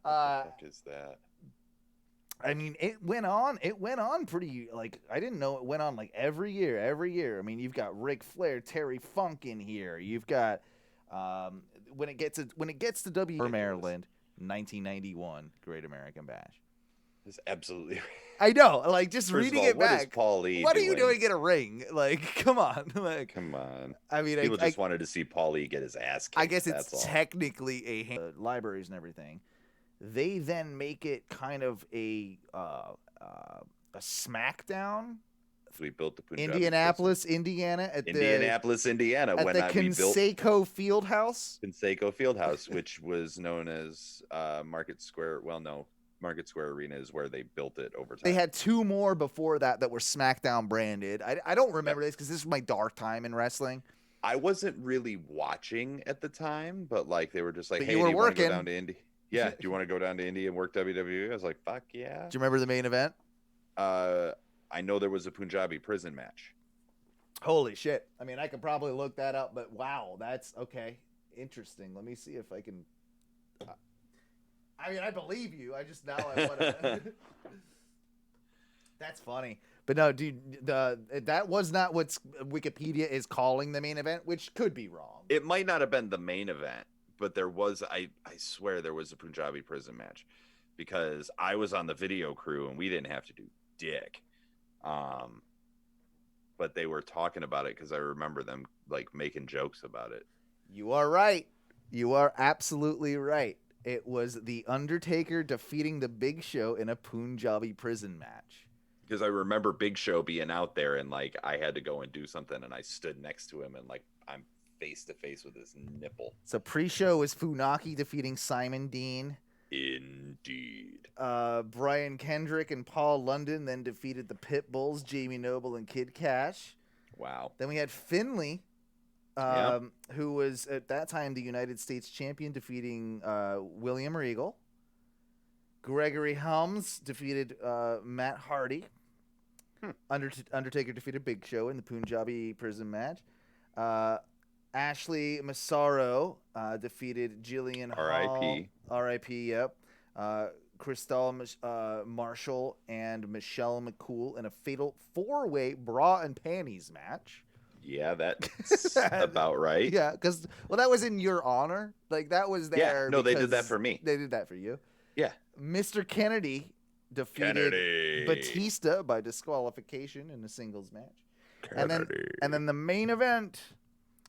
What the fuck is that? I mean, it went on pretty, like, I didn't know it went on like every year. I mean, you've got Ric Flair, Terry Funk in here. You've got when it gets to Maryland, 1991 Great American Bash. It's absolutely. I know, like, just First reading of all, it back. What is Paul E. What doing? are you doing in a ring? Like, come on, like, come on. I mean, people just wanted to see Paul E. get his ass kicked. I guess it's technically libraries and everything. They then make it kind of a SmackDown. We built the Punjabi Indianapolis, Indiana. Indianapolis, Indiana. At when the we built Conseco Fieldhouse. Conseco Fieldhouse, which was known as Market Square. Well, no, Market Square Arena is where they built it over time. They had two more before that were SmackDown branded. I don't remember this because this was my dark time in wrestling. I wasn't really watching at the time, but like they were just like, but hey, you were do you want to working. go down to Indy? Yeah, do you want to go down to Indy and work WWE? I was like, fuck yeah. Do you remember the main event? I know there was a Punjabi prison match. Holy shit. I mean, I could probably look that up, but wow, that's okay. Interesting. Let me see if I can. I mean, I believe you. I just now I want to. That's funny. But no, dude, that was not what Wikipedia is calling the main event, which could be wrong. It might not have been the main event, but there was, I swear there was a Punjabi prison match because I was on the video crew and we didn't have to do dick. But they were talking about it because I remember them like making jokes about it. You are right. You are absolutely right. It was The Undertaker defeating the Big Show in a Punjabi prison match. Because I remember Big Show being out there and like I had to go and do something and I stood next to him and like I'm face to face with his nipple. So pre-show was Funaki defeating Simon Dean. Indeed. Brian Kendrick and Paul London then defeated the Pitbulls, Jamie Noble and Kid Cash. Wow. Then we had Finlay, who was at that time the United States champion, defeating William Regal. Gregory Helms defeated Matt Hardy. Undertaker defeated Big Show in the Punjabi prison match. Ashley Massaro defeated Jillian R.I.P. Hall. R.I.P. Yep. Crystal Marshall and Michelle McCool in a fatal 4-way bra and panties match. Yeah, that's about right. Yeah, because that was in your honor. Like that was there. Yeah, no, they did that for me. They did that for you. Yeah. Mr. Kennedy defeated Batista by disqualification in a singles match. And then the main event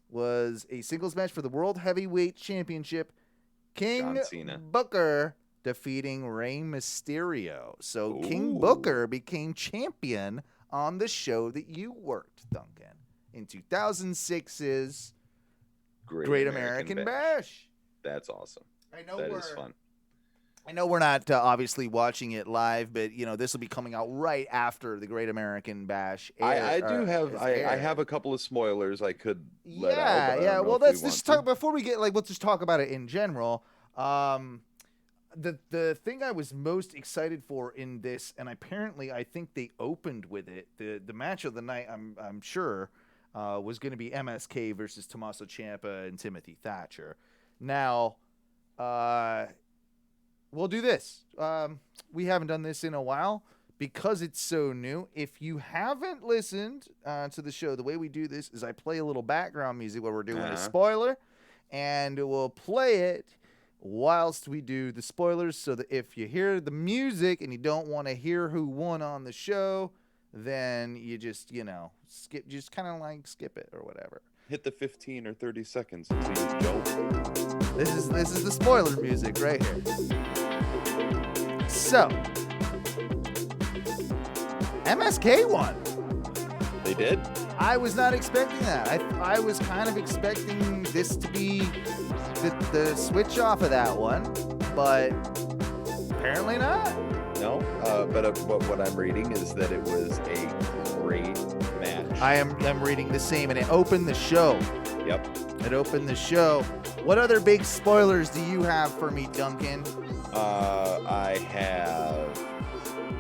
was a singles match for the World Heavyweight Championship. King Booker defeating Rey Mysterio. So King Booker became champion on the show that you worked, Duncan, in 2006's Great American Bash. That's awesome. I know that is fun. I know we're not obviously watching it live, but this will be coming out right after the Great American Bash. I have a couple of spoilers I could let out. Yeah. Well, let's just talk before we get let's just talk about it in general. The thing I was most excited for in this, and apparently I think they opened with it. The match of the night, I'm sure, was going to be MSK versus Tommaso Ciampa and Timothy Thatcher. Now, we'll do this. We haven't done this in a while because it's so new. If you haven't listened to the show, the way we do this is I play a little background music where we're doing a spoiler, and we'll play it whilst we do the spoilers, so that if you hear the music and you don't want to hear who won on the show, then you just skip, just kind of like skip it or whatever. Hit the 15 or 30 seconds until you don't. This is the spoiler music right here. So, MSK won. They did? I was not expecting that. I was kind of expecting this to be the switch off of that one, but apparently not. No, but what I'm reading is that it was a great match. I'm reading the same, and it opened the show. Yep. It opened the show. What other big spoilers do you have for me, Duncan? I have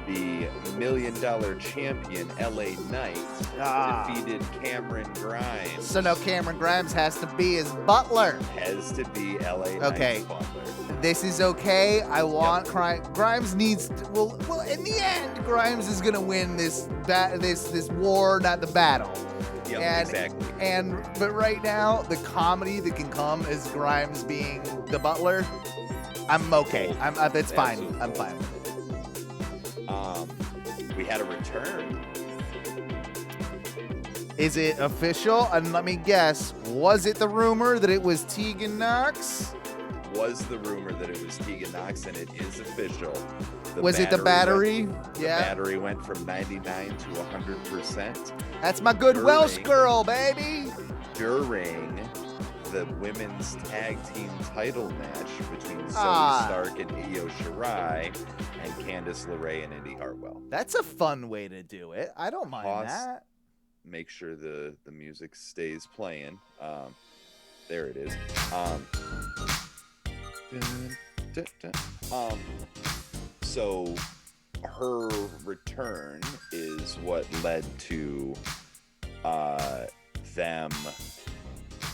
the million champion LA Knight defeated Cameron Grimes. So now Cameron Grimes has to be his butler. Has to be LA Knight's butler. This is okay. I want Grimes needs to, well in the end Grimes is going to win this war, not the battle. Yeah, exactly. But right now the comedy that can come is Grimes being the butler. I'm okay. That's fine. Absolutely. I'm fine. We had a return. Is it official? And let me guess, was it the rumor that it was Teagan Knox? Was the rumor that it was Teagan Knox, and it is official. Was it the battery? The battery went from 99 to 100%. That's my good Welsh girl, baby. During the women's tag team title match between Zoe Stark and Io Shirai and Candice LeRae and Indy Hartwell. That's a fun way to do it. I don't mind that. Make sure the music stays playing. There it is. So her return is what led to them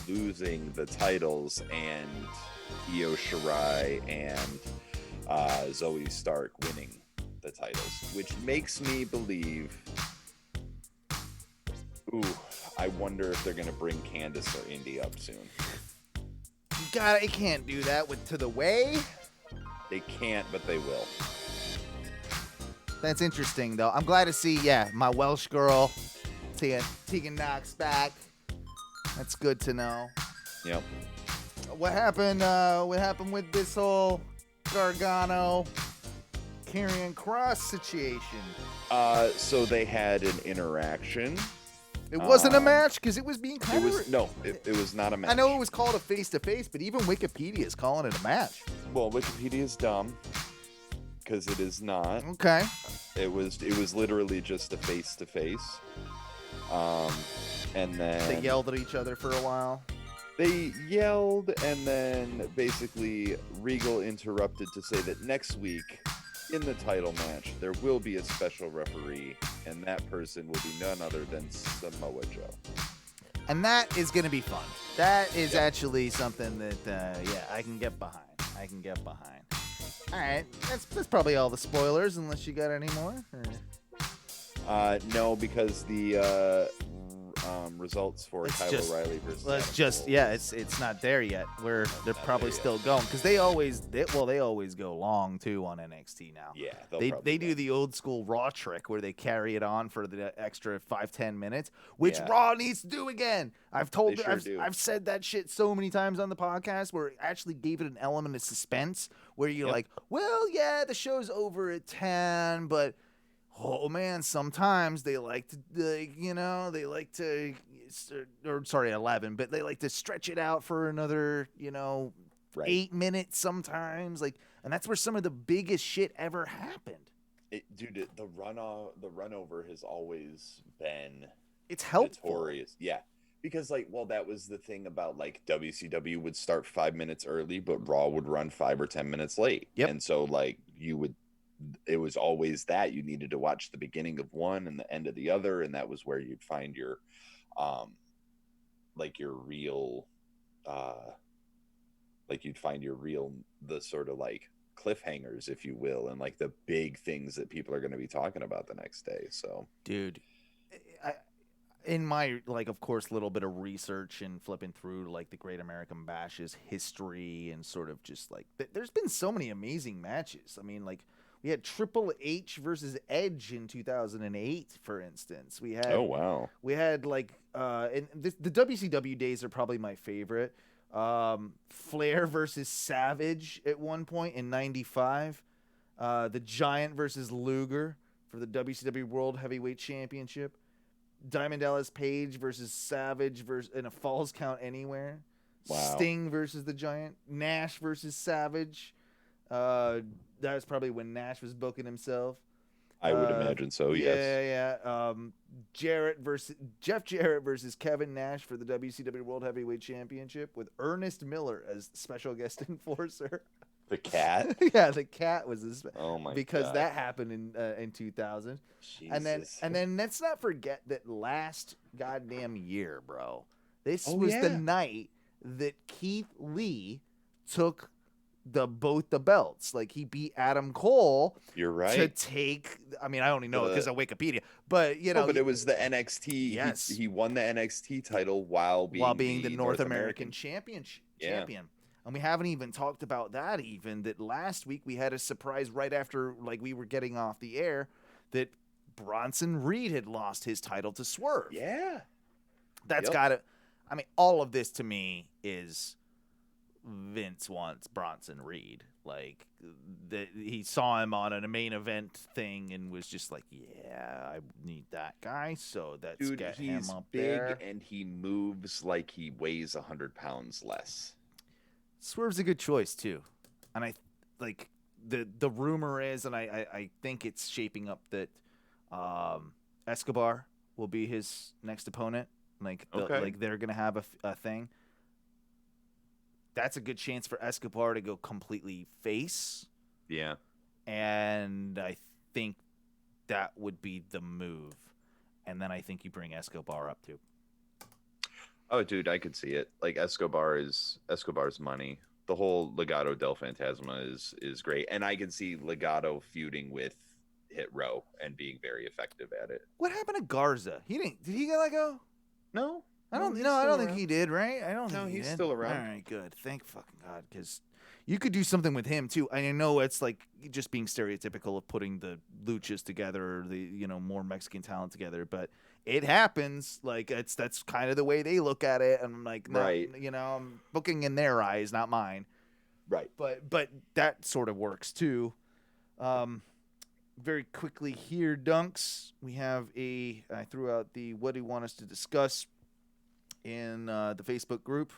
losing the titles and Io Shirai and Zoe Stark winning the titles, which makes me believe. Ooh, I wonder if they're gonna bring Candice or Indy up soon. God, I can't do that to the way. They can't, but they will. That's interesting, though. I'm glad to see, my Welsh girl, Teagan Knox back. That's good to know. Yep. What happened? What happened with this whole Gargano Karrion Kross situation? So they had an interaction. It wasn't a match because it was being kind of. It was not a match. I know it was called a face-to-face, but even Wikipedia is calling it a match. Well, Wikipedia is dumb because it is not. Okay. It was literally just a face-to-face. And then they yelled at each other for a while. They yelled, and then basically Regal interrupted to say that next week in the title match there will be a special referee, and that person will be none other than Samoa Joe. And that is going to be fun. That is actually something that I can get behind. All right, that's probably all the spoilers, unless you got any more. Or... No, because the results for Kyle O'Reilly versus it's not there yet. They're probably still going because they always go long too on NXT now. Yeah, they do the old school Raw trick where they carry it on for the extra 5-10 minutes, which Raw needs to do again. I've said that shit so many times on the podcast where it actually gave it an element of suspense where you're like, well, yeah, the show's over at 10, but oh man, sometimes they like to, 11, but they like to stretch it out for another, 8 minutes sometimes. And that's where some of the biggest shit ever happened. Dude, the runover has always been helpful. Notorious. Yeah. Because that was the thing about WCW would start 5 minutes early, but Raw would run 5 or 10 minutes late. Yep. And so it was always that you needed to watch the beginning of one and the end of the other, and that was where you'd find your real the sort of cliffhangers, if you will, and the big things that people are going to be talking about the next day. So dude, in my of course little bit of research and flipping through the Great American Bash's history and sort of just there's been so many amazing matches. I mean, we had Triple H versus Edge in 2008, for instance. We had We had and the WCW days are probably my favorite. Flair versus Savage at one point in '95. The Giant versus Luger for the WCW World Heavyweight Championship. Diamond Dallas Page versus Savage in a Falls Count Anywhere. Wow. Sting versus the Giant. Nash versus Savage. That was probably when Nash was booking himself. I would imagine so, yes. Yeah. Jeff Jarrett versus Kevin Nash for the WCW World Heavyweight Championship with Ernest Miller as special guest enforcer. The cat. Yeah, the cat was this. Oh my because God. that happened in 2000. Jesus. And then let's not forget that last goddamn year, bro. This Oh, was the yeah. night that Keith Lee took both the belts. Like he beat Adam Cole You're to right. take. I mean, I only know it The- because of Wikipedia, but you No, know, but it was the NXT. Yes. He won the NXT title while being the North American champion. Yeah. And we haven't even talked about that. Even that last week we had a surprise right after like we were getting off the air that Bronson Reed had lost his title to Swerve. Yeah. That's Yep. got to. I mean, all of this to me is Vince wants Bronson Reed. Like he saw him on a main event thing and was just like, yeah, I need that guy. So let's Dude, get he's him up big there. and he moves like he weighs 100 pounds less. Swerve's a good choice too, and I like the rumor is, and I think it's shaping up that Escobar will be his next opponent. Like like they're gonna have a thing. That's a good chance for Escobar to go completely face. Yeah. And I think that would be the move. And then I think you bring Escobar up too. Oh, dude, I could see it. Like Escobar's money. The whole Legado del Fantasma is great, and I can see Legado feuding with Hit Row and being very effective at it. What happened to Garza? Did he get let go? No, I don't he's know. I still don't think around. he did, right? I don't No, think he he's did. still around. All right, good. Thank fucking God, because you could do something with him too. I know it's like just being stereotypical of putting the luchas together, or the more Mexican talent together, but it happens. Like that's kind of the way they look at it. And I'm like, no, Right. I'm booking in their eyes, not mine. Right. But that sort of works too. Very quickly here, Dunks. We have I threw out the what do you want us to discuss in the Facebook group,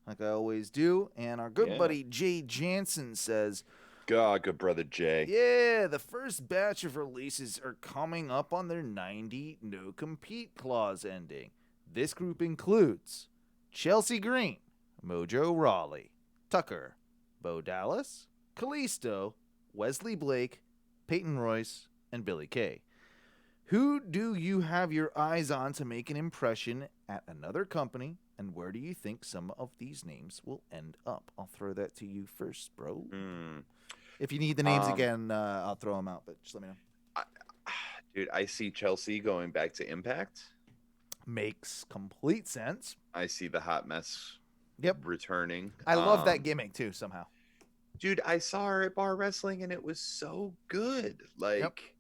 like I always do. And our good buddy Jay Jansen says, God, good brother Jay. yeah, the first batch of releases are coming up on their 90 no-compete clause ending. This group includes Chelsea Green, Mojo Rawley, Tucker, Bo Dallas, Kalisto, Wesley Blake, Peyton Royce, and Billy Kay. Who do you have your eyes on to make an impression at another company, and where do you think some of these names will end up? I'll throw that to you first, bro. If you need the names again, I'll throw them out, but just let me know. Dude, I see Chelsea going back to Impact. Makes complete sense. I see the Hot Mess returning. I love that gimmick, too, somehow. Dude, I saw her at Bar Wrestling, and it was so good. Like,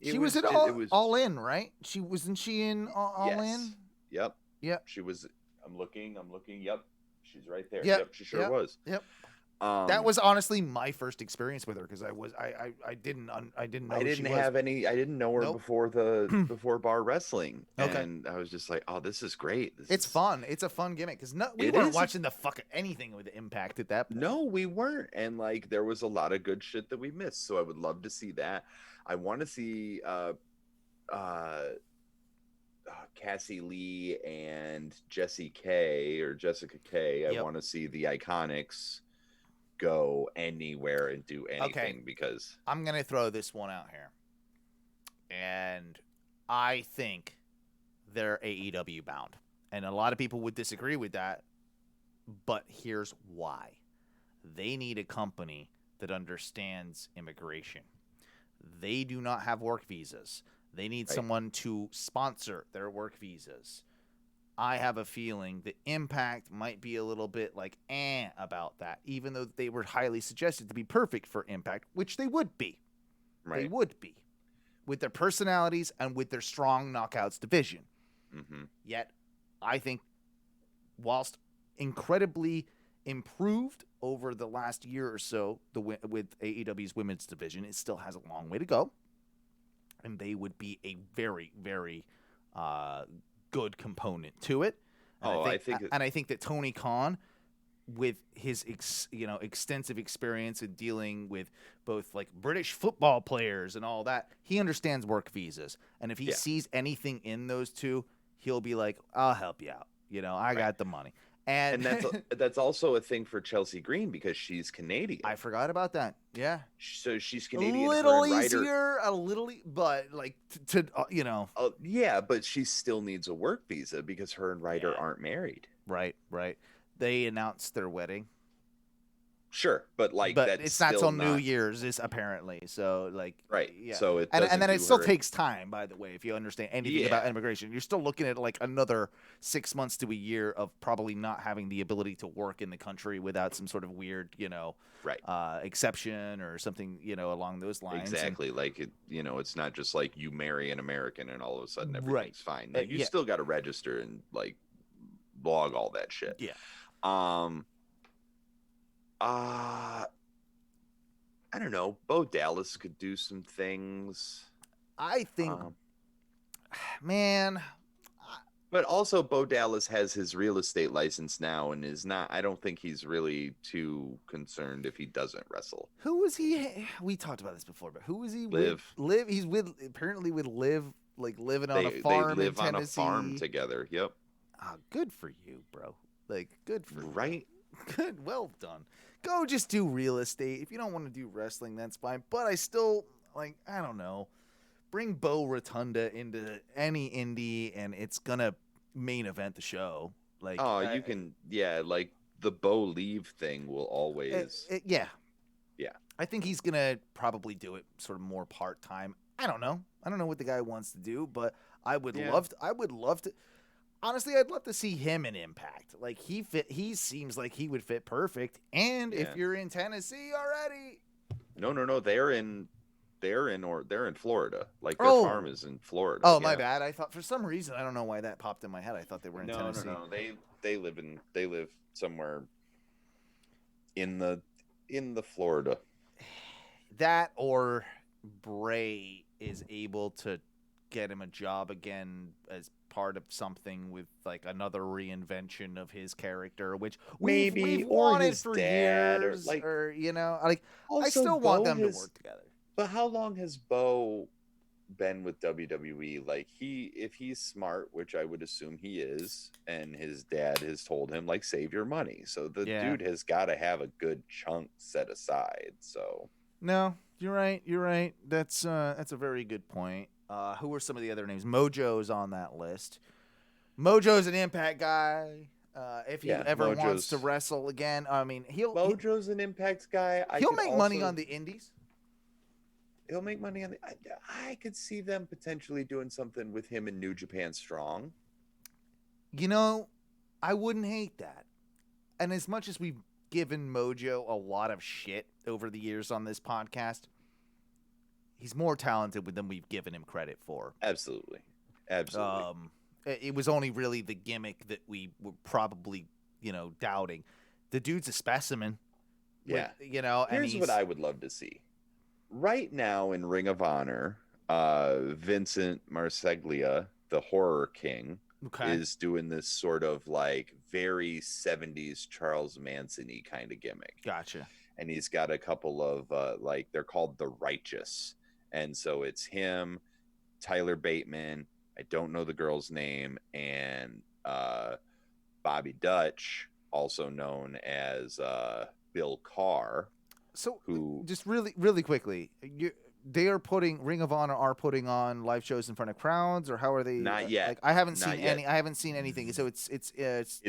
she was at All In, right? Wasn't she in All In? Yep. Yep. She was. I'm looking. Yep. She's right there. Yep. She sure was. Yep. That was honestly my first experience with her because I didn't know. I didn't know her before Bar Wrestling. Okay. And I was just like, oh, this is great. It's fun. It's a fun gimmick because we weren't watching the fuck anything with Impact at that point. No, we weren't. And like there was a lot of good shit that we missed. So I would love to see that. I want to see Cassie Lee and Jessica K. I want to see the Iconics go anywhere and do anything because I'm gonna throw this one out here, and I think they're AEW bound, and a lot of people would disagree with that, but here's why: they need a company that understands immigration. They do not have work visas. They need someone to sponsor their work visas. I have a feeling that Impact might be a little bit like about that, even though they were highly suggested to be perfect for Impact, which they would be. Right. They would be. With their personalities and with their strong knockouts division. Mm-hmm. Yet, I think, whilst incredibly improved over the last year or so with AEW's women's division, it still has a long way to go. And they would be a very, very good component to it. And I think that Tony Khan, with his extensive experience in dealing with both like British football players and all that, he understands work visas. And if he sees anything in those two, he'll be like, I'll help you out. I got the money. And that's also a thing for Chelsea Green because she's Canadian. I forgot about that. Yeah. So she's Canadian. A little Ryder, easier, but like to you know. Yeah, but she still needs a work visa because her and Ryder aren't married. Right. They announced their wedding. Sure, but that's it's not till New Year's, is apparently. So right. Yeah. So it and then it still takes time. By the way, if you understand anything about immigration, you're still looking at like another 6 months to a year of probably not having the ability to work in the country without some sort of weird, exception or something, along those lines. Exactly. It's not just like you marry an American and all of a sudden everything's fine. You still got to register and log all that shit. Yeah. I don't know. Bo Dallas could do some things. I think, man. But also, Bo Dallas has his real estate license now and is not. I don't think he's really too concerned if he doesn't wrestle. Who was he? We talked about this before, but who was he? Liv. He's apparently with Liv, living on a farm. They live in on Tennessee. a farm together. Yep. Good for you, bro. Good for you. Right. Good. Well done. Go just do real estate. If you don't want to do wrestling, that's fine. But I still, I don't know. Bring Bo Rotunda into any indie, and it's going to main event the show. You can, the Bo leave thing will always. Yeah. Yeah. I think he's going to probably do it sort of more part-time. I don't know. I don't know what the guy wants to do, but I would love to. Honestly, I'd love to see him in Impact. He seems like he would fit perfect. And if you're in Tennessee already, no, they're in Florida. Their farm is in Florida. Oh, my bad. I thought for some reason, I don't know why that popped in my head. I thought they were in Tennessee. No. They live somewhere in the Florida. That or Bray is able to get him a job again as part of something with another reinvention of his character, which we've wanted for years, or I still want them to work together. But how long has Bo been with WWE? If he's smart, which I would assume he is, and his dad has told him save your money, so the dude has got to have a good chunk set aside. So no, you're right. That's a very good point. Who are some of the other names? Mojo's on that list. Mojo's an Impact guy. If he ever wants to wrestle again, I mean, Mojo's an Impact guy. He'll make money on the indies. He'll make money on the. I could see them potentially doing something with him in New Japan Strong. I wouldn't hate that. And as much as we've given Mojo a lot of shit over the years on this podcast, he's more talented than we've given him credit for. Absolutely. It was only really the gimmick that we were probably, doubting. The dude's a specimen. Yeah. Here's what I would love to see. Right now in Ring of Honor, Vincent Marseglia, the Horror King, is doing this sort of very 70s Charles Manson-y kind of gimmick. Gotcha. And he's got a couple of they're called the Righteous. And so it's him, Tyler Bateman, I don't know the girl's name, and Bobby Dutch, also known as Bill Carr. So just really quickly, Ring of Honor are putting on live shows in front of crowds, or how are they? Not yet. I haven't seen any. I haven't seen anything. So it's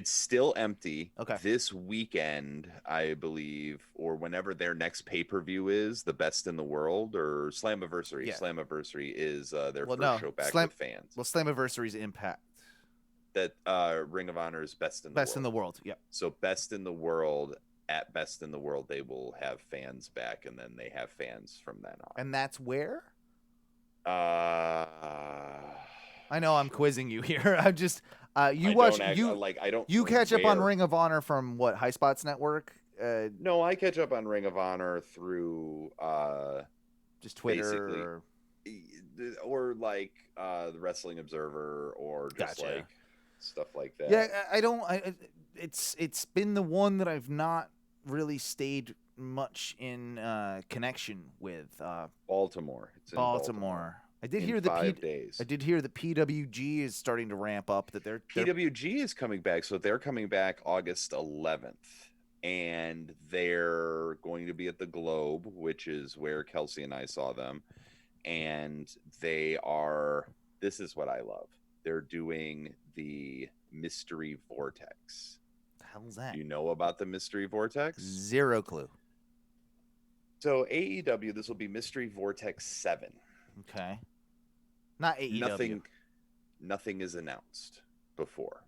still empty. Okay. This weekend, I believe, or whenever their next pay-per-view is, the Best in the World or Slammiversary. Yeah. Slammiversary is their first show back with fans. Well, Slammiversary's Impact. That Ring of Honor is Best in the World. Best in the World. Yeah. So Best in the World. At Best in the World, they will have fans back, and then they have fans from then on. And that's where? I know I'm quizzing you here. I'm just you catch up on Ring of Honor from what, High Spots Network? No, I catch up on Ring of Honor through just Twitter or the Wrestling Observer, or just stuff like that. Yeah, it's been the one that I've not really stayed much in connection with. Baltimore. It's in Baltimore. I did in hear 5 days. I did hear that PWG is starting to ramp up. That they're PWG is coming back, so they're coming back August 11th, and they're going to be at the Globe, which is where Kelsey and I saw them, and they are. This is what I love. They're doing the Mystery Vortex. the hell's that? You know about the Mystery Vortex? Zero clue. So AEW, this will be Mystery Vortex 7. Okay. Not AEW. Nothing is announced before.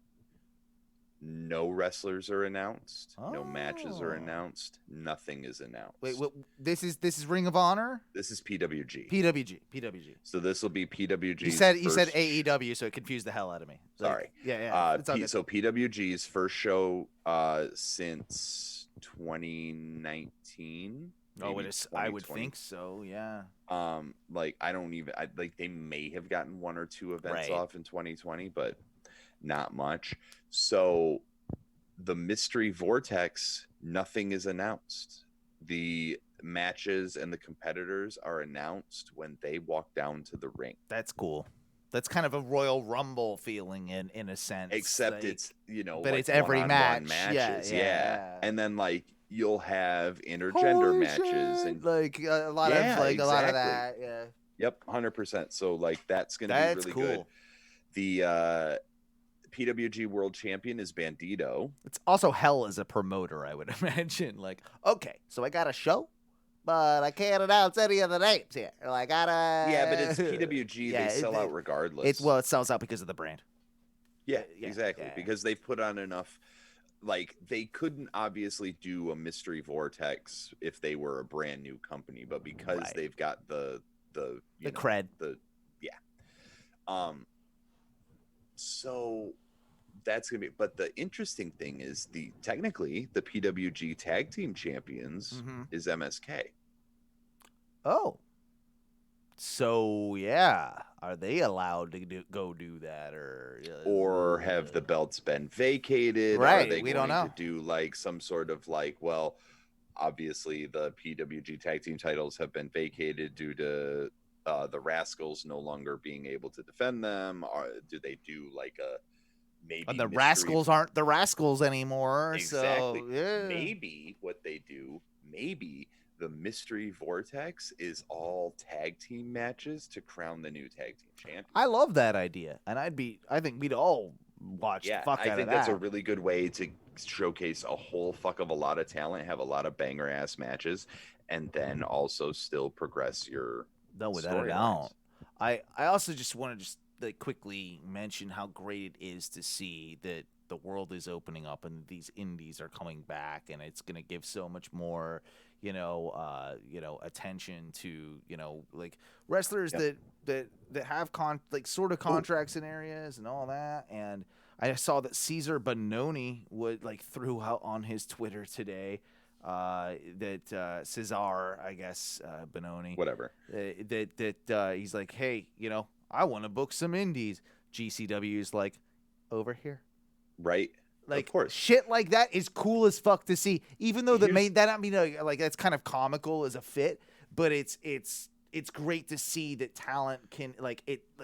No wrestlers are announced. No matches are announced. Nothing is announced. Wait, what? This is Ring of Honor? This is PWG. PWG. So this will be PWG. You said AEW, so it confused the hell out of me. Sorry. Yeah. It's all good. So PWG's first show since 2019. Oh, it is. I would think so. Yeah. Like they may have gotten 1 or 2 events Right. off in 2020, but not much. So the Mystery Vortex, nothing is announced. The matches and the competitors are announced when they walk down to the ring. That's cool. That's kind of a Royal Rumble feeling in a sense. Except like, it's, but like it's every match. matches. Yeah. And then like you'll have intergender Holy matches shit. and like a lot of exactly. a lot of that. Yeah. Yep, 100%. So like that's going to be really cool. good. The PWG World Champion is Bandito. It's also hell as a promoter, I would imagine. Like, okay, so I got a show, but I can't announce any of the names here. Like, Yeah, but it's PWG. Yeah, they sell out regardless. It sells out because of the brand. Yeah, exactly. Yeah. Because they've put on enough. Like, they couldn't obviously do a Mystery Vortex if they were a brand new company, but because they've got the cred. So that's gonna be. But the interesting thing is technically the PWG Tag Team Champions is MSK. Oh. So yeah, are they allowed to go do that, or have the belts been vacated? Right, Are they we going don't know. to do like some sort of like, well, obviously the PWG Tag Team titles have been vacated due to the Rascals no longer being able to defend them. Or do they do like a maybe the Rascals aren't the Rascals anymore? Exactly. So yeah. Maybe what they do, the Mystery Vortex is all tag team matches to crown the new tag team champion. I love that idea, and I think we'd all watch the fuck out of that. I think that's a really good way to showcase a whole fuck of a lot of talent, have a lot of banger ass matches, and then also still progress your without a doubt. I also just want to like quickly mention how great it is to see that the world is opening up and these indies are coming back, and it's going to give so much more attention to like wrestlers that have sort of contracts in areas and all that. And I saw that Cesar Bononi threw out on his Twitter today that Cesar, I guess, Bononi, whatever, that he's like, hey, I want to book some indies. GCW's like, over here, right? Like, of course, shit like that is cool as fuck to see. Even though that's kind of comical as a fit, but it's great to see that talent can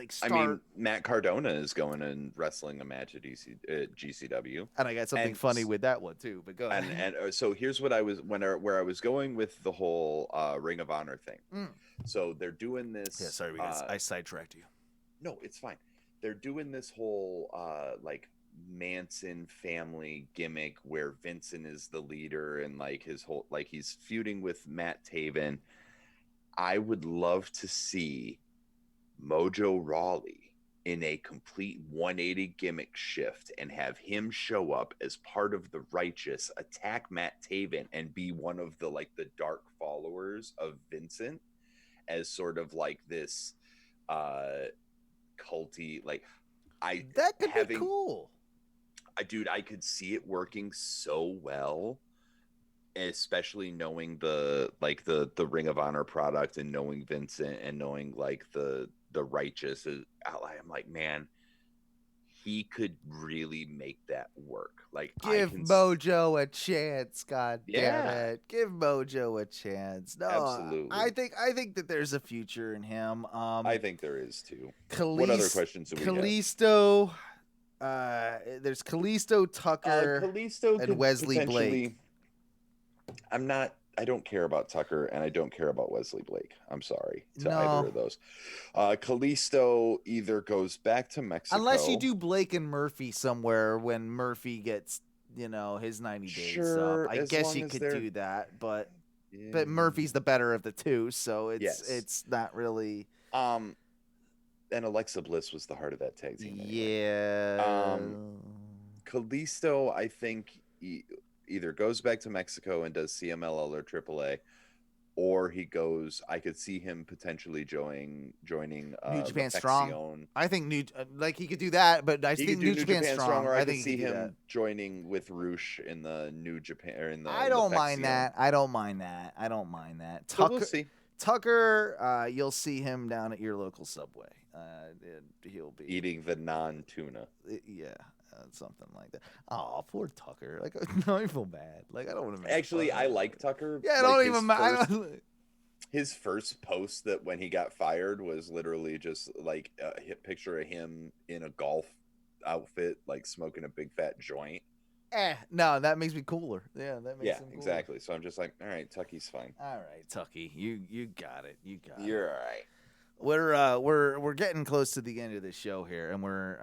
start. I mean, Matt Cardona is going and wrestling a match at GCW, and I got something funny with that one too. But go ahead. And so here's what where I was going with the whole Ring of Honor thing. So they're doing this. Yeah, sorry, I sidetracked you. No, it's fine. They're doing this whole Manson family gimmick where Vincent is the leader and his whole he's feuding with Matt Taven. I would love to see Mojo Rawley in a complete 180 gimmick shift and have him show up as part of the Righteous, attack Matt Taven, and be one of the dark followers of Vincent as sort of this culty that could be cool. Dude, I could see it working so well, especially knowing the Ring of Honor product and knowing Vincent and knowing the Righteous. I'm like, man, he could really make that work. Like, Give Mojo a chance, god damn Yeah. it. Give Mojo a chance. No, Absolutely. I think that there's a future in him. I think there is too. What What other questions do we have? Kalisto, there's Kalisto, Tucker, Kalisto and could Wesley Blake. I don't care about Tucker, and I don't care about Wesley Blake. I'm sorry to No. either of those. Kalisto either goes back to Mexico. Unless you do Blake and Murphy somewhere when Murphy gets, his 90 days up. I guess you could do that, but Murphy's the better of the two, so it's not really. And Alexa Bliss was the heart of that tag team. Anyway. Yeah. Kalisto, I think, either goes back to Mexico and does CMLL or AAA, or he goes. I could see him potentially joining New Japan Strong. I think he could do that, but I think New Japan Strong. Or I could see him joining with Roosh in the New Japan or in the. I don't mind that. So we'll see. Tucker, you'll see him down at your local Subway. He'll be eating the non-tuna. Yeah. Something like that. Oh, poor Tucker. Like, no, I feel bad. Like, I don't want to. Actually, I like Tucker. Yeah, I don't even mind. His first post that when he got fired was literally just like a picture of him in a golf outfit, like smoking a big fat joint. No, that makes me cooler. Yeah, that makes him cooler. Exactly. So I'm just like, all right, Tucky's fine. All right, Tucky, you got it. You're all right. We're getting close to the end of the show here, and we're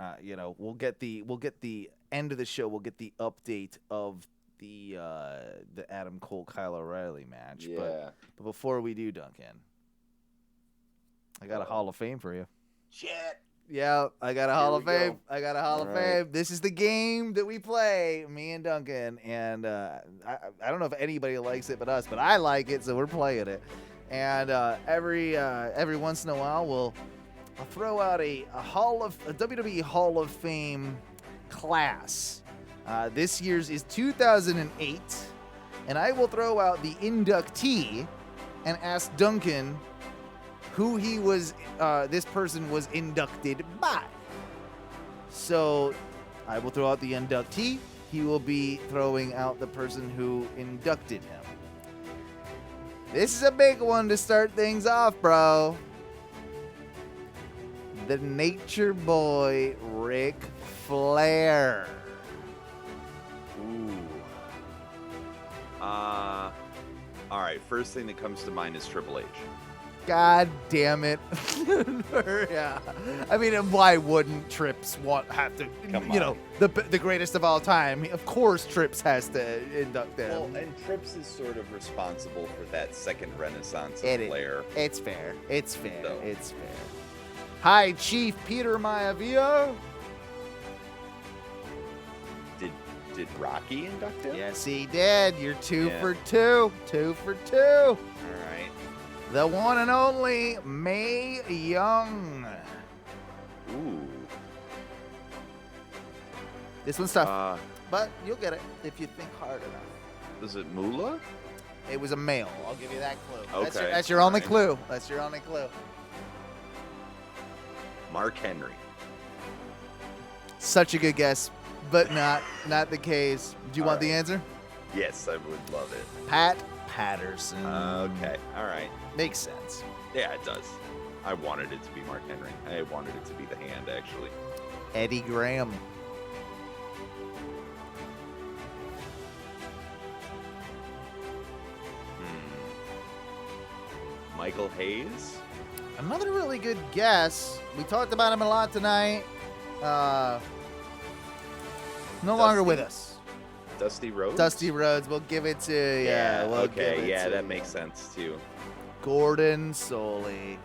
we'll get the end of the show. We'll get the update of the Adam Cole Kyle O'Reilly match. Yeah. But before we do, Duncan, I got a Hall of Fame for you. Shit. Yeah, I got a Hall of Fame. I got a Hall of Fame. This is the game that we play, me and Duncan, and I don't know if anybody likes it but us, but I like it, so we're playing it. And every once in a while, I'll throw out a WWE Hall of Fame class. This year's is 2008, and I will throw out the inductee and ask Duncan who he was. This person was inducted by. So I will throw out the inductee. He will be throwing out the person who inducted him. This is a big one to start things off, bro. The Nature Boy, Ric Flair. Ooh. All right. First thing that comes to mind is Triple H. God damn it. Yeah. I mean, why wouldn't Trips have to, Come on. The greatest of all time? Of course Trips has to induct them. Well, and Trips is sort of responsible for that second renaissance of Flair. It's fair. It's fair. So. It's fair. Hi, Chief Peter Maivia. Did Rocky induct him? Yes, he did. You're 2 for 2. 2 for 2. All right. The one and only Mae Young. Ooh. This one's tough, but you'll get it if you think hard enough. Was it Moolah? It was a male. I'll give you that clue. Okay. That's your only clue. That's your only clue. Mark Henry. Such a good guess, but not the case. Do you want the answer? Yes, I would love it. Pat Patterson. Okay. All right. Makes sense. Yeah, it does. I wanted it to be Mark Henry. I wanted it to be the Hand, actually. Eddie Graham. Michael Hayes. Another really good guess. We talked about him a lot tonight. No longer with us. Dusty Rhodes. Dusty Rhodes. We'll give it to That makes sense too. Gordon Soley.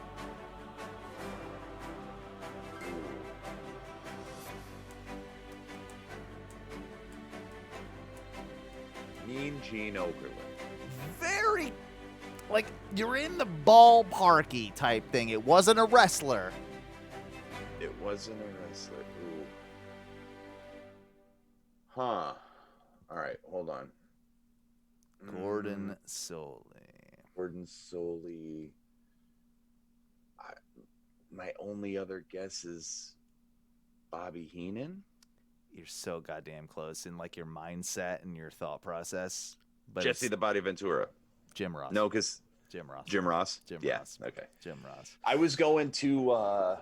Mean Gene Okerlund. Very, you're in the ballparky type thing. It wasn't a wrestler. It wasn't a wrestler. Ooh. Huh. All right, hold on. Gordon Soley. Gordon Soley. My only other guess is Bobby Heenan. you're so goddamn close in like your mindset and your thought process. But Jesse the Body Ventura. Jim Ross. No, because Jim Ross. Jim Ross. Jim Yeah. Ross. Okay. Jim Ross. I was going to.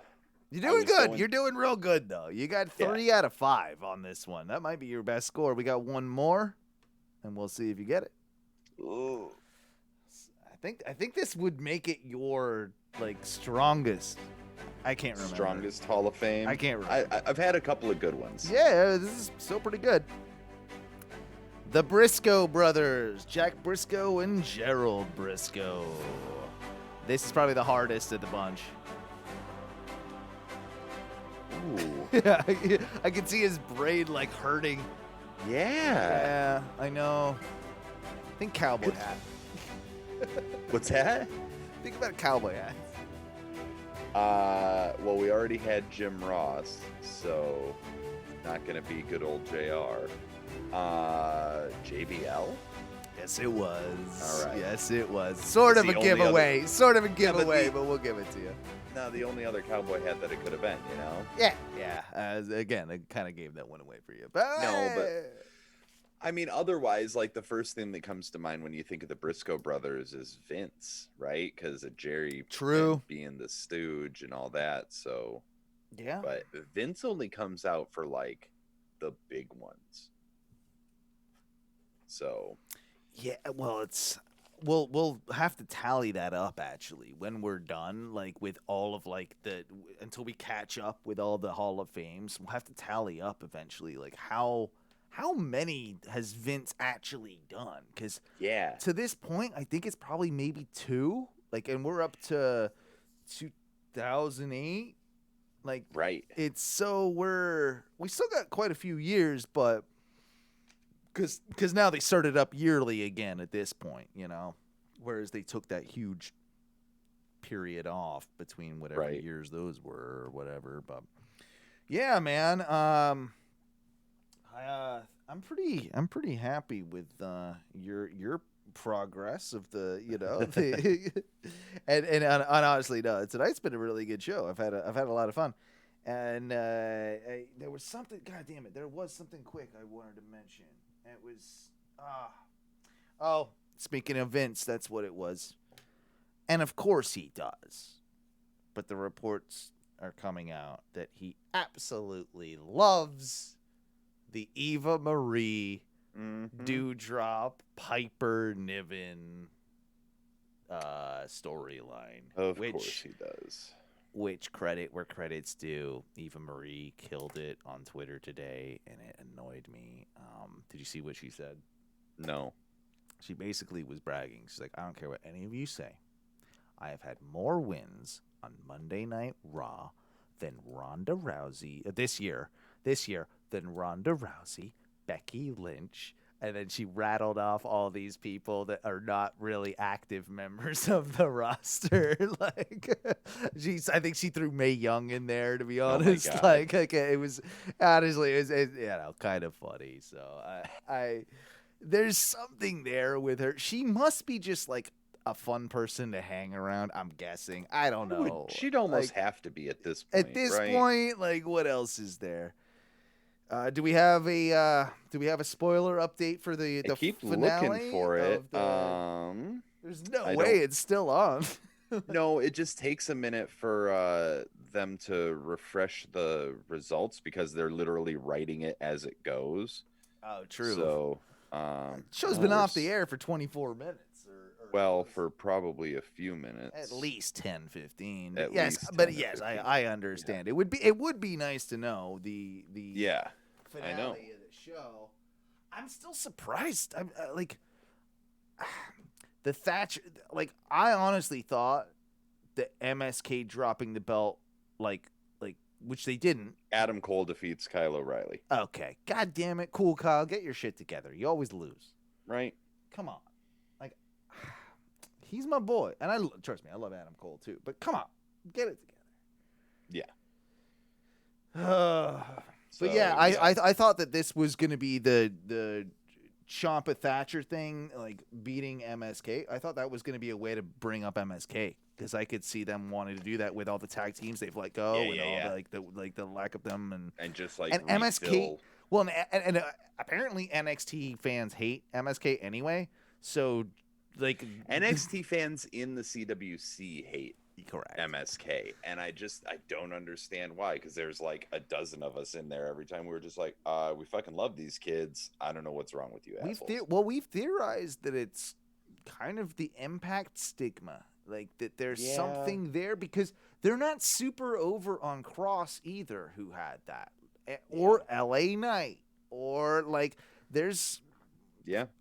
You're doing good. You're doing real good though. You got 3 out of 5 on this one. That might be your best score. We got one more, and we'll see if you get it. Ooh. I think this would make it your like strongest. I can't remember. Strongest Hall of Fame. I can't remember. I've had a couple of good ones. Yeah, this is still pretty good. The Briscoe brothers, Jack Briscoe and Gerald Briscoe. This is probably the hardest of the bunch. Ooh. Yeah, I can see his brain like hurting. Yeah. Yeah, I know. Think cowboy hat. What's that? Think about a cowboy hat. Well, we already had Jim Ross, so not gonna be good old JR. JBL. Yes, it was. All right. Yes, it was. Sort of a giveaway. Sort of a giveaway, but we'll give it to you. No, the only other cowboy hat that it could have been, you know? Yeah. Yeah. Again, I kind of gave that one away for you. But No, but I mean, otherwise, like the first thing that comes to mind when you think of the Briscoe brothers is Vince, right? Because of Jerry being the stooge and all that. So, yeah. But Vince only comes out for like the big ones. So, yeah, well, we'll have to tally that up actually when we're done, like with all of like until we catch up with all the Hall of Fames. We'll have to tally up eventually, like how many has Vince actually done? Because to this point, I think it's probably maybe 2. Like, and we're up to 2008. Like, right. It's so we still got quite a few years, but. Because now they started up yearly again at this point, you know, whereas they took that huge period off between whatever years those were or whatever. But yeah, man, I'm pretty happy with your progress of the, you know, and honestly, no, tonight's been a really good show. I've had a lot of fun. And there was something, God damn it, there was something quick I wanted to mention. It was, speaking of Vince, that's what it was. And of course he does. But the reports are coming out that he absolutely loves the Eva Marie dewdrop Piper Niven storyline. Of course he does. Which credit where credit's due. Eva Marie killed it on Twitter today, and it annoyed me. Did you see what she said? No. She basically was bragging. She's like, I don't care what any of you say. I have had more wins on Monday Night Raw than Ronda Rousey this year than Ronda Rousey, Becky Lynch. And then she rattled off all these people that are not really active members of the roster. Like, I think she threw Mae Young in there, to be honest. Oh like, it was honestly, it you know, kind of funny. So I there's something there with her. She must be just like a fun person to hang around. I'm guessing. I don't know. She'd almost have to be at this point. At this point, like, what else is there? Do we have a spoiler update for the keep finale? Looking for it. There's no way it's still on. No, it just takes a minute for them to refresh the results because they're literally writing it as it goes. Oh, true. So, show's been off the air for 24 minutes. Well, for probably a few minutes. At least 10, 15. At yes, least 10 but to yes, 15. I understand. Yeah. It would be nice to know the finale I know. of the show. I'm still surprised. I'm like the Thatcher. Like, I honestly thought the MSK dropping the belt, like which they didn't. Adam Cole defeats Kyle O'Reilly. Okay, God damn it, cool, Kyle, get your shit together. You always lose. Right. Come on. He's my boy, and trust me, I love Adam Cole too. But come on, get it together. Yeah. But yeah, I thought that this was going to be the Ciampa Thatcher thing, like beating MSK, I thought that was going to be a way to bring up MSK because I could see them wanting to do that with all the tag teams they've let go and all the lack of them and just like and MSK. Well, and apparently NXT fans hate MSK anyway, so like NXT fans in the CWC hate correct MSK, and I don't understand why, because there's like a dozen of us in there every time. We're just like, we fucking love these kids. I don't know what's wrong with you assholes. We've theorized that it's kind of the Impact stigma, like that there's something there because they're not super over on Cross either, who had that, or LA Knight, or like there's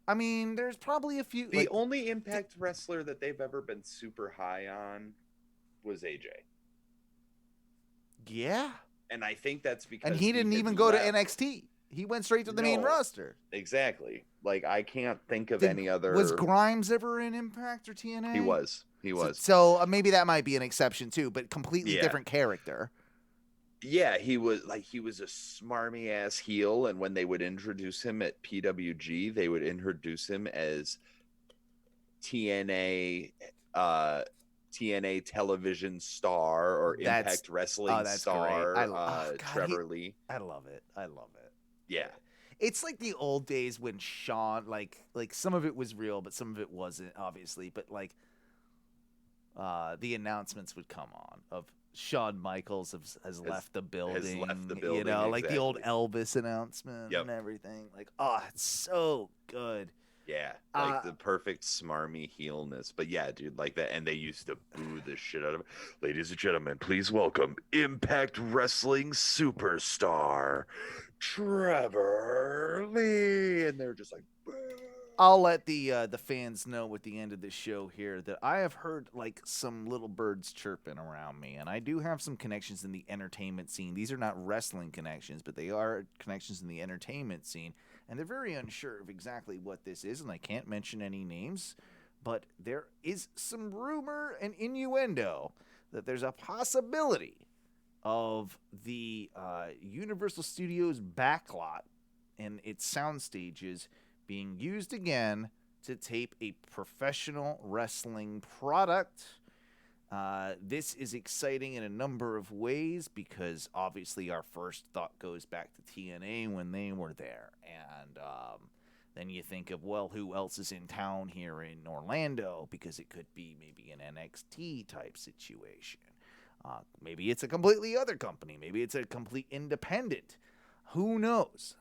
I mean there's probably a few. The only Impact wrestler that they've ever been super high on was AJ. Yeah. And I think that's because he didn't even go to NXT. He went straight to the main roster. Exactly. Like, I can't think of any other. Was Grimes ever in Impact or TNA? He was. So maybe that might be an exception too, but completely different character. Yeah, he was a smarmy ass heel, and when they would introduce him at PWG, they would introduce him as TNA television star or Impact Wrestling star, Trevor Lee. I love it. Yeah. It's like the old days when Shawn, like some of it was real, but some of it wasn't, obviously. But like, the announcements would come on of Shawn Michaels has left the building. You know, like the old Elvis announcement and everything. Like, it's so good. Yeah, like the perfect smarmy heelness. But yeah, dude, like that. And they used to boo the shit out of it. Ladies and gentlemen, please welcome Impact Wrestling superstar Trevor Lee. And they're just like, boo. I'll let the fans know at the end of the show here that I have heard like some little birds chirping around me, and I do have some connections in the entertainment scene. These are not wrestling connections, but they are connections in the entertainment scene. And they're very unsure of exactly what this is, and I can't mention any names, but there is some rumor and innuendo that there's a possibility of the Universal Studios backlot and its sound stages being used again to tape a professional wrestling product. This is exciting in a number of ways because obviously our first thought goes back to TNA when they were there. And then you think of, well, who else is in town here in Orlando? Because it could be maybe an NXT type situation. Maybe it's a completely other company. Maybe it's a complete independent. Who knows?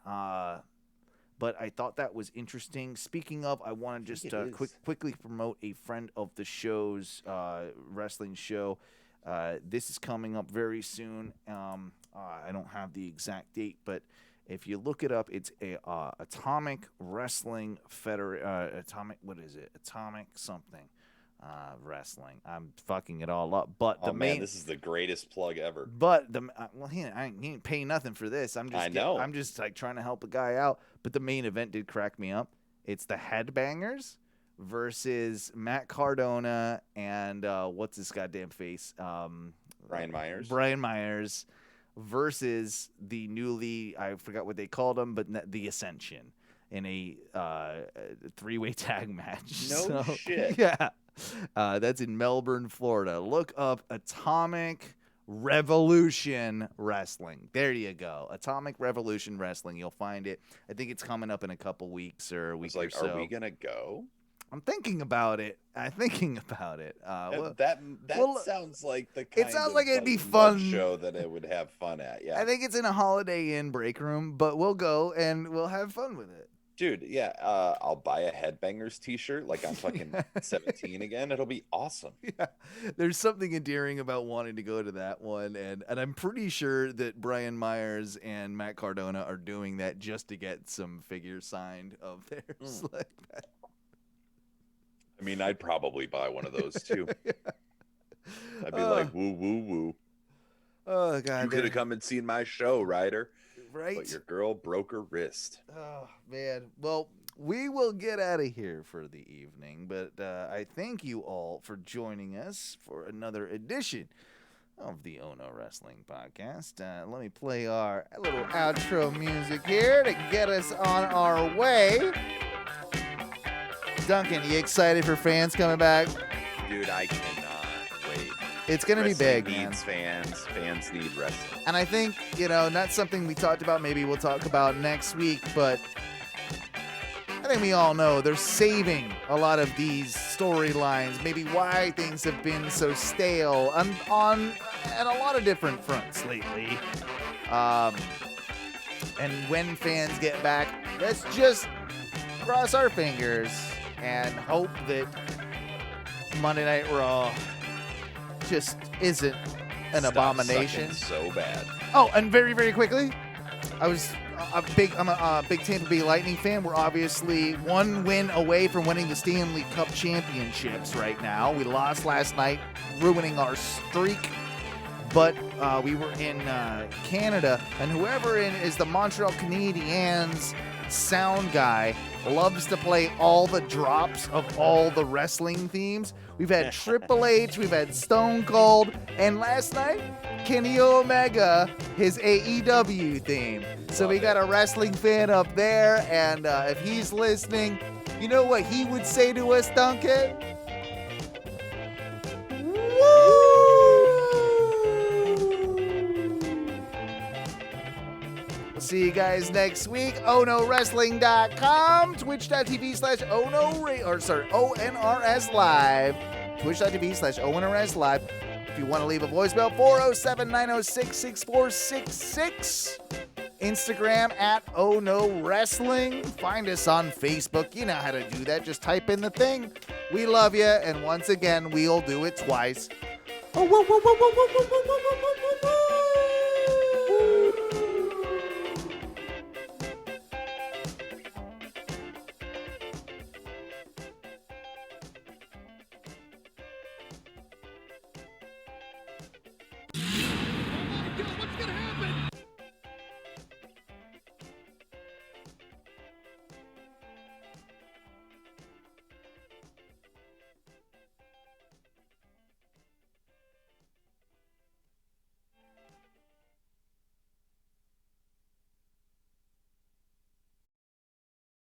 But I thought that was interesting. Speaking of, I want to just quickly promote a friend of the show's wrestling show. This is coming up very soon. I don't have the exact date, but if you look it up, it's a Atomic Wrestling Atomic, what is it? Atomic something. Wrestling. I'm fucking it all up. But this is the greatest plug ever. But he ain't paying nothing for this. I'm just like trying to help a guy out. But the main event did crack me up. It's the Headbangers versus Matt Cardona and what's his goddamn face? Brian Myers. Brian Myers versus the newly, I forgot what they called him, but the Ascension in a three-way tag match. No shit. Yeah. That's in Melbourne, Florida. Look up Atomic Revolution Wrestling. There you go. Atomic Revolution Wrestling. You'll find it. I think it's coming up in a couple weeks or a week or so. Are we going to go? I'm thinking about it. That sounds like the kind sounds like it'd be fun show that it would have fun at. Yeah. I think it's in a Holiday Inn break room, but we'll go and we'll have fun with it. Dude, yeah, I'll buy a Headbangers t-shirt like I'm fucking 17 again. It'll be awesome. Yeah, there's something endearing about wanting to go to that one, and I'm pretty sure that Brian Myers and Matt Cardona are doing that just to get some figures signed of theirs. Like that. I mean, I'd probably buy one of those too. Yeah. I'd be like, woo, woo, woo. Oh, God. You could have come and seen my show, Ryder. Right. But your girl broke her wrist. Oh, man. Well, we will get out of here for the evening, but I thank you all for joining us for another edition of the Ohno Wrestling Podcast. Let me play our little outro music here to get us on our way. Duncan, you excited for fans coming back? Dude, I cannot wait. It's going to be Wrestling big, man. needs fans. Fans need wrestling. And I think, not something we talked about. Maybe we'll talk about next week, but I think we all know they're saving a lot of these storylines, maybe why things have been so stale on a lot of different fronts lately. And when fans get back, let's just cross our fingers and hope that Monday Night Raw just isn't an abomination. So bad. Oh, and very, very quickly, I'm a big Tampa Bay Lightning fan. We're obviously one win away from winning the Stanley Cup championships right now. We lost last night, ruining our streak. But we were in Canada, and whoever is the Montreal Canadiens sound guy loves to play all the drops of all the wrestling themes. We've had Triple H, we've had Stone Cold, and last night, Kenny Omega, his AEW theme. So we got a wrestling fan up there, and if he's listening, you know what he would say to us, Duncan? We'll see you guys next week. OhnoWrestling.com, Twitch.tv/ONRS Live, Twitch.tv/ONRS Live. If you want to leave a voicemail, 407-906-6466. Instagram @Ohno Wrestling. Find us on Facebook. You know how to do that. Just type in the thing. We love you, and once again, we'll do it twice.